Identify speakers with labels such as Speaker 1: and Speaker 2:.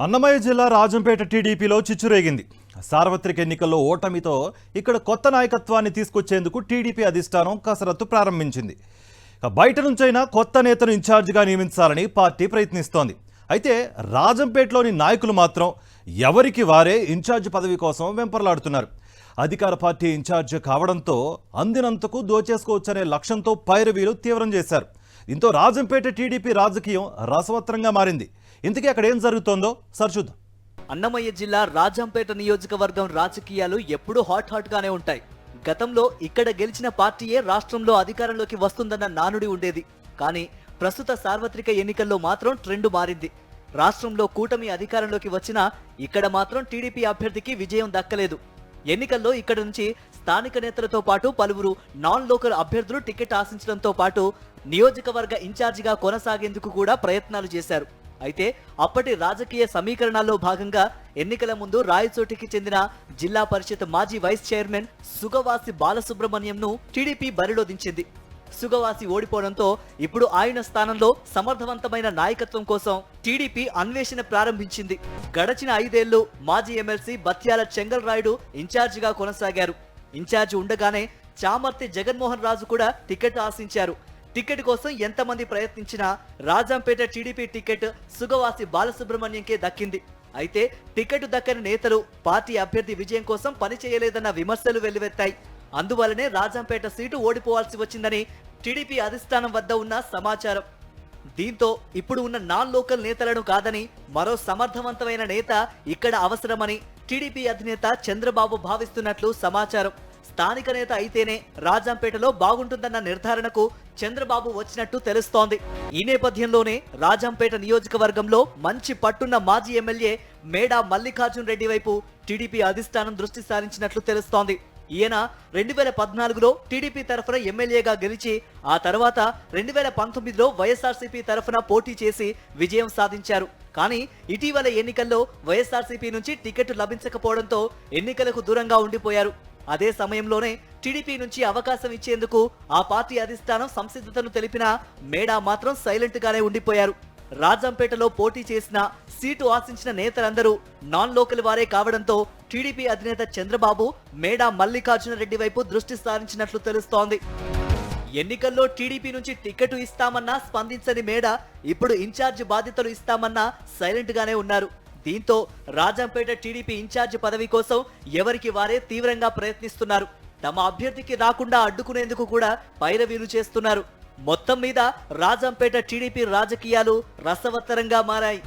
Speaker 1: అన్నమయ్య జిల్లా రాజంపేట టీడీపీలో చిచ్చురేగింది. సార్వత్రిక ఎన్నికల్లో ఓటమితో ఇక్కడ కొత్త నాయకత్వాన్ని తీసుకొచ్చేందుకు టీడీపీ అధిష్టానం కసరత్తు ప్రారంభించింది. బయట నుంచైనా కొత్త నేతను ఇన్ఛార్జిగా నియమించాలని పార్టీ ప్రయత్నిస్తోంది. అయితే రాజంపేటలోని నాయకులు మాత్రం ఎవరికి వారే ఇన్ఛార్జ్ పదవి కోసం వెంపర్లాడుతున్నారు. అధికార పార్టీ ఇన్ఛార్జ్ కావడంతో అందినంతకు దోచేసుకోవచ్చనే లక్ష్యంతో పైరవీలు తీవ్రం చేశారు. దీంతో రాజంపేట టీడీపీ రాజకీయం రసవత్రంగా మారింది. ఇంతకీ అక్కడ ఏం జరుగుతోందో చూద్దాం.
Speaker 2: అన్నమయ్య జిల్లా రాజంపేట నియోజకవర్గం రాజకీయాలు ఎప్పుడూ హాట్ గానే ఉంటాయి. గతంలో ఇక్కడ గెలిచిన పార్టీయే రాష్ట్రంలో అధికారంలోకి వస్తుందన్న నానుడి ఉండేది. కానీ ప్రస్తుత సార్వత్రిక ఎన్నికల్లో మాత్రం ట్రెండ్ మారింది. రాష్ట్రంలో కూటమి అధికారంలోకి వచ్చినా ఇక్కడ మాత్రం టీడీపీ అభ్యర్థికి విజయం దక్కలేదు. ఎన్నికల్లో ఇక్కడ నుంచి స్థానిక నేతలతో పాటు పలువురు నాన్ లోకల్ అభ్యర్థులు టికెట్ ఆశించడంతో పాటు నియోజకవర్గ ఇన్ఛార్జిగా కొనసాగేందుకు కూడా ప్రయత్నాలు చేశారు. అయితే అప్పటి రాజకీయ సమీకరణాల్లో భాగంగా ఎన్నికల ముందు రాయచోటికి చెందిన జిల్లా పరిషత్ మాజీ వైస్ చైర్మన్ సుగవాసి బాలసుబ్రహ్మణ్యంను టీడీపీ బరిలో దించింది. సుగవాసి ఓడిపోవడంతో ఇప్పుడు ఆయన స్థానంలో సమర్థవంతమైన నాయకత్వం కోసం టీడీపీ అన్వేషణ ప్రారంభించింది. గడచిన 5 ఏళ్లు మాజీ ఎమ్మెల్సీ బత్యాల చెంగల్ రాయుడు ఇన్ఛార్జిగా కొనసాగారు. ఇన్ఛార్జి ఉండగానే చామర్తి జగన్మోహన్ రాజు కూడా టికెట్ ఆశించారు. టికెట్ కోసం ఎంతమంది ప్రయత్నించినా రాజంపేట టీడీపీ టికెట్ సుగవాసి బాలసుబ్రహ్మణ్యంకే దక్కింది. అయితే టికెట్ దక్కని నేతలు పార్టీ అభ్యర్థి విజయం కోసం పనిచేయలేదన్న విమర్శలు వెల్లువెత్తాయి. అందువల్లనే రాజంపేట సీటు ఓడిపోవాల్సి వచ్చిందని టీడీపీ అధిష్టానం వద్ద ఉన్న సమాచారం. దీంతో ఇప్పుడు ఉన్న నాన్ లోకల్ నేతలను కాదని మరో సమర్థవంతమైన నేత ఇక్కడ అవసరమని టీడీపీ అధినేత చంద్రబాబు భావిస్తున్నట్లు సమాచారం. స్థానిక నేత అయితేనే రాజంపేటలో బాగుంటుందన్న నిర్ధారణకు చంద్రబాబు వచ్చినట్టు తెలుస్తోంది. ఈ నేపథ్యంలోనే రాజంపేట నియోజకవర్గంలో మంచి పట్టున్న మాజీ ఎమ్మెల్యే మేడా మల్లికార్జున్ రెడ్డి వైపు టీడీపీ అధిష్టానం దృష్టి సారించినట్లు తెలుస్తోంది. ఈయన 2014లో టీడీపీ తరఫున ఎమ్మెల్యేగా గెలిచి ఆ తర్వాత 2019లో వైఎస్ఆర్సీపీ తరఫున పోటీ చేసి విజయం సాధించారు. కానీ ఇటీవల ఎన్నికల్లో వైఎస్ఆర్సీపీ నుంచి టికెట్ లభించకపోవడంతో ఎన్నికలకు దూరంగా ఉండిపోయారు. అదే సమయంలోనే టీడీపీ నుంచి అవకాశం ఇచ్చేందుకు ఆ పార్టీ అధిష్టానం సంసిద్ధతను తెలిపినా మేడా మాత్రం సైలెంట్ గానే ఉండిపోయారు. రాజంపేటలో పోటీ చేసిన సీటు ఆశించిన నేతలందరూ నాన్ లోకల్ వారే కావడంతో టీడీపీ అధినేత చంద్రబాబు మేడా మల్లికార్జున రెడ్డి వైపు దృష్టి సారించినట్లు తెలుస్తోంది. ఎన్నికల్లో టీడీపీ నుంచి టికెట్ ఇస్తామన్నా స్పందించని మేడా ఇప్పుడు ఇన్ఛార్జ్ బాధ్యతలు ఇస్తామన్నా సైలెంట్ గానే ఉన్నారు. దీంతో రాజంపేట టీడీపీ ఇన్ఛార్జ్ పదవి కోసం ఎవరికి వారే తీవ్రంగా ప్రయత్నిస్తున్నారు. తమ అభ్యర్థికి రాకుండా అడ్డుకునేందుకు కూడా పైరవీలు చేస్తున్నారు. మొత్తం మీద రాజంపేట టీడీపీ రాజకీయాలు రసవత్తరంగా మారాయి.